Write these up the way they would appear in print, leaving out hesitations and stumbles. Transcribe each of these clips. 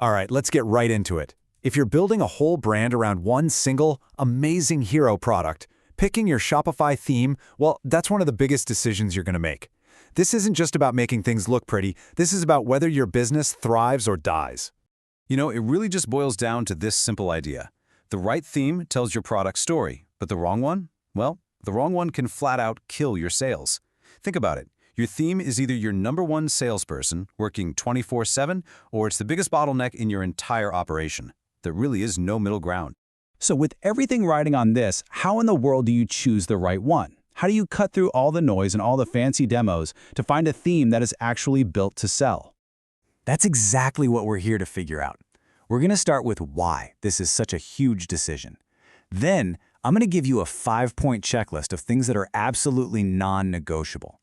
All right, let's get right into it. If you're building a whole brand around one single, amazing hero product, picking your Shopify theme, well, that's one of the biggest decisions you're going to make. This isn't just about making things look pretty, this is about whether your business thrives or dies. You know, it really just boils down to this simple idea. The right theme tells your product story, but the wrong one? Well, the wrong one can flat out kill your sales. Think about it. Your theme is either your #1 salesperson working 24/7, or it's the biggest bottleneck in your entire operation. There really is no middle ground. So with everything riding on this, how in the world do you choose the right one? How do you cut through all the noise and all the fancy demos to find a theme that is actually built to sell? That's exactly what we're here to figure out. We're going to start with why this is such a huge decision. Then, I'm going to give you a 5-point checklist of things that are absolutely non-negotiable.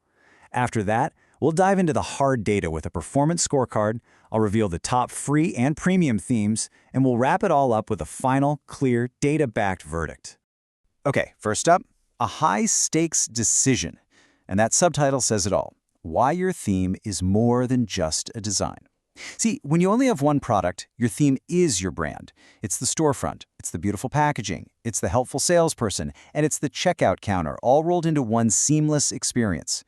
After that, we'll dive into the hard data with a performance scorecard, I'll reveal the top free and premium themes, and we'll wrap it all up with a final, clear, data-backed verdict. Okay, first up, a high-stakes decision. And that subtitle says it all. Why your theme is more than just a design. See, when you only have one product, your theme is your brand. It's the storefront, it's the beautiful packaging, it's the helpful salesperson, and it's the checkout counter, all rolled into one seamless experience.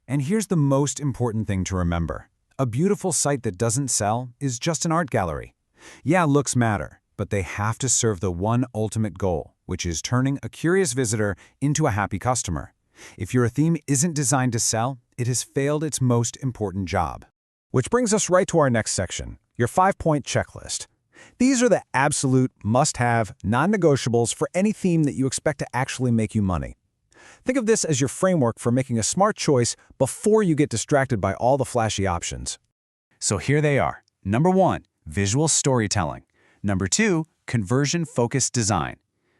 And here's the most important thing to remember. A beautiful site that doesn't sell is just an art gallery. Yeah, looks matter, but they have to serve the one ultimate goal, which is turning a curious visitor into a happy customer. If your theme isn't designed to sell, it has failed its most important job. Which brings us right to our next section, your 5-point checklist. These are the absolute must-have, non-negotiables for any theme that you expect to actually make you money. Think of this as your framework for making a smart choice before you get distracted by all the flashy options. So here they are. Number 1, visual storytelling. Number 2, conversion-focused design.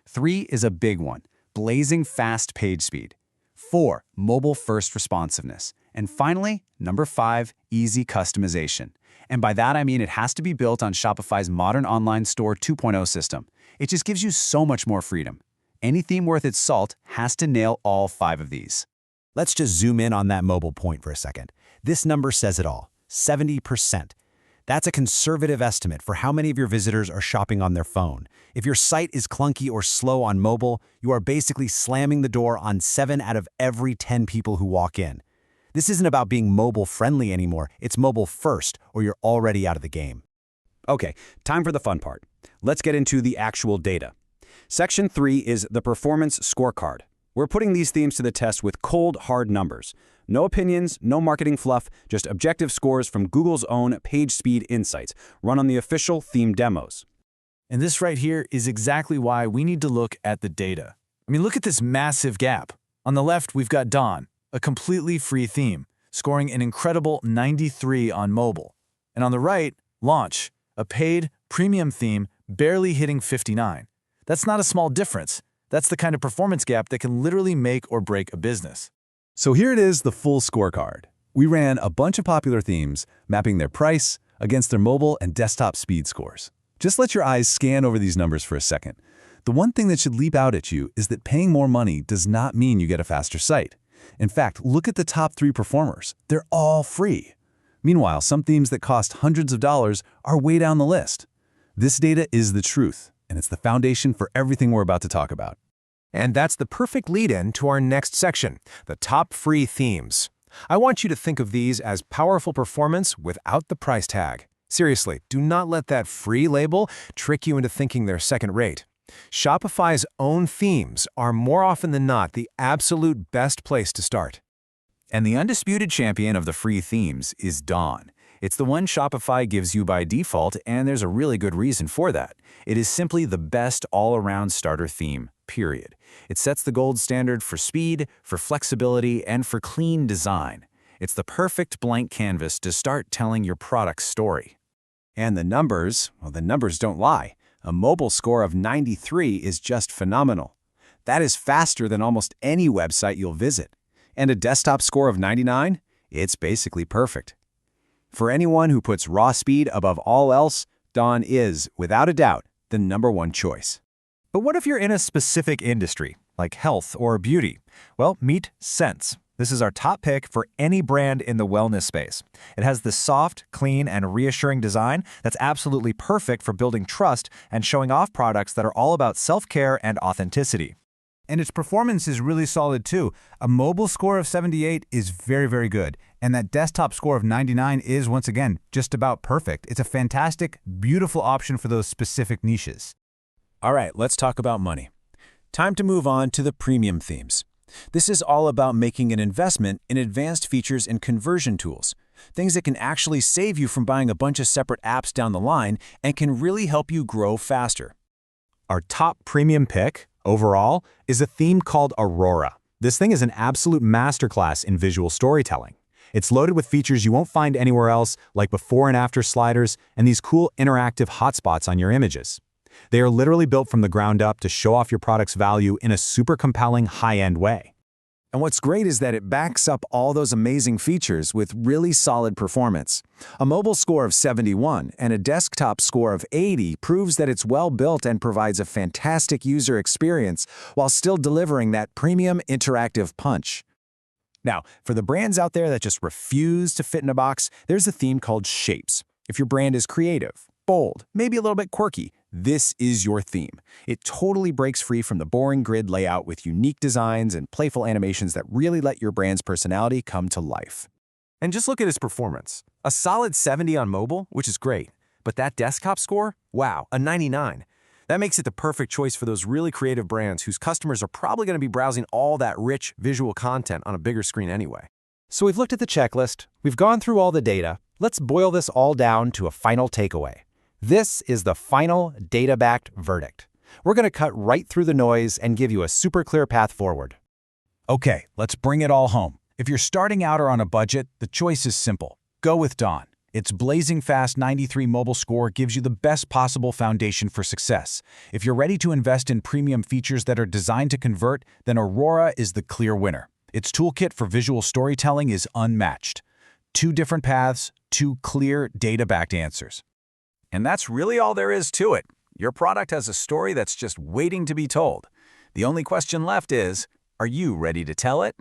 3 is a big one, blazing fast page speed. 4, mobile-first responsiveness. And finally, number 5, easy customization. And by that I mean it has to be built on Shopify's modern online store 2.0 system. It just gives you so much more freedom. Any theme worth its salt has to nail all 5 of these. Let's just zoom in on that mobile point for a second. This number says it all, 70%. That's a conservative estimate for how many of your visitors are shopping on their phone. If your site is clunky or slow on mobile, you are basically slamming the door on 7 out of every 10 people who walk in. This isn't about being mobile-friendly anymore, it's mobile-first, or you're already out of the game. Okay, time for the fun part. Let's get into the actual data. Section 3 is the performance scorecard. We're putting these themes to the test with cold, hard numbers. No opinions, no marketing fluff, just objective scores from Google's own page speed insights, run on the official theme demos. And this right here is exactly why we need to look at the data. I mean, look at this massive gap. On the left, we've got Dawn, a completely free theme, scoring an incredible 93 on mobile. And on the right, Launch, a paid, premium theme, barely hitting 59. That's not a small difference. That's the kind of performance gap that can literally make or break a business. So here it is, the full scorecard. We ran a bunch of popular themes, mapping their price against their mobile and desktop speed scores. Just let your eyes scan over these numbers for a second. The one thing that should leap out at you is that paying more money does not mean you get a faster site. In fact, look at the top 3 performers. They're all free. Meanwhile, some themes that cost hundreds of dollars are way down the list. This data is the truth, and it's the foundation for everything we're about to talk about. And that's the perfect lead-in to our next section, the top free themes. I want you to think of these as powerful performance without the price tag. Seriously, do not let that free label trick you into thinking they're second-rate. Shopify's own themes are more often than not the absolute best place to start. And the undisputed champion of the free themes is Dawn. It's the one Shopify gives you by default, and there's a really good reason for that. It is simply the best all-around starter theme, period. It sets the gold standard for speed, for flexibility, and for clean design. It's the perfect blank canvas to start telling your product's story. And the numbers, well, the numbers don't lie. A mobile score of 93 is just phenomenal. That is faster than almost any website you'll visit. And a desktop score of 99? It's basically perfect. For anyone who puts raw speed above all else, Dawn is, without a doubt, the #1 choice. But what if you're in a specific industry, like health or beauty? Well, meet Sense. This is our top pick for any brand in the wellness space. It has this soft, clean, and reassuring design that's absolutely perfect for building trust and showing off products that are all about self-care and authenticity. And its performance is really solid too. A mobile score of 78 is very, very good. And that desktop score of 99 is, once again, just about perfect. It's a fantastic, beautiful option for those specific niches. All right, let's talk about money. Time to move on to the premium themes. This is all about making an investment in advanced features and conversion tools, things that can actually save you from buying a bunch of separate apps down the line and can really help you grow faster. Our top premium pick, overall, is a theme called Aurora. This thing is an absolute masterclass in visual storytelling. It's loaded with features you won't find anywhere else, like before and after sliders and these cool interactive hotspots on your images. They are literally built from the ground up to show off your product's value in a super compelling, high-end way. And what's great is that it backs up all those amazing features with really solid performance. A mobile score of 71 and a desktop score of 80 proves that it's well built and provides a fantastic user experience while still delivering that premium interactive punch. Now, for the brands out there that just refuse to fit in a box, there's a theme called Shapes. If your brand is creative, bold, maybe a little bit quirky, this is your theme. It totally breaks free from the boring grid layout with unique designs and playful animations that really let your brand's personality come to life. And just look at its performance. A solid 70 on mobile, which is great. But that desktop score? Wow, a 99. That makes it the perfect choice for those really creative brands whose customers are probably going to be browsing all that rich visual content on a bigger screen anyway. So we've looked at the checklist, we've gone through all the data. Let's boil this all down to a final takeaway. This is the final data-backed verdict. We're going to cut right through the noise and give you a super clear path forward. Okay, let's bring it all home. If you're starting out or on a budget, the choice is simple. Go with Dawn. Its blazing fast 93 mobile score gives you the best possible foundation for success. If you're ready to invest in premium features that are designed to convert, then Aurora is the clear winner. Its toolkit for visual storytelling is unmatched. 2 different paths, 2 clear, data-backed answers. And that's really all there is to it. Your product has a story that's just waiting to be told. The only question left is, are you ready to tell it?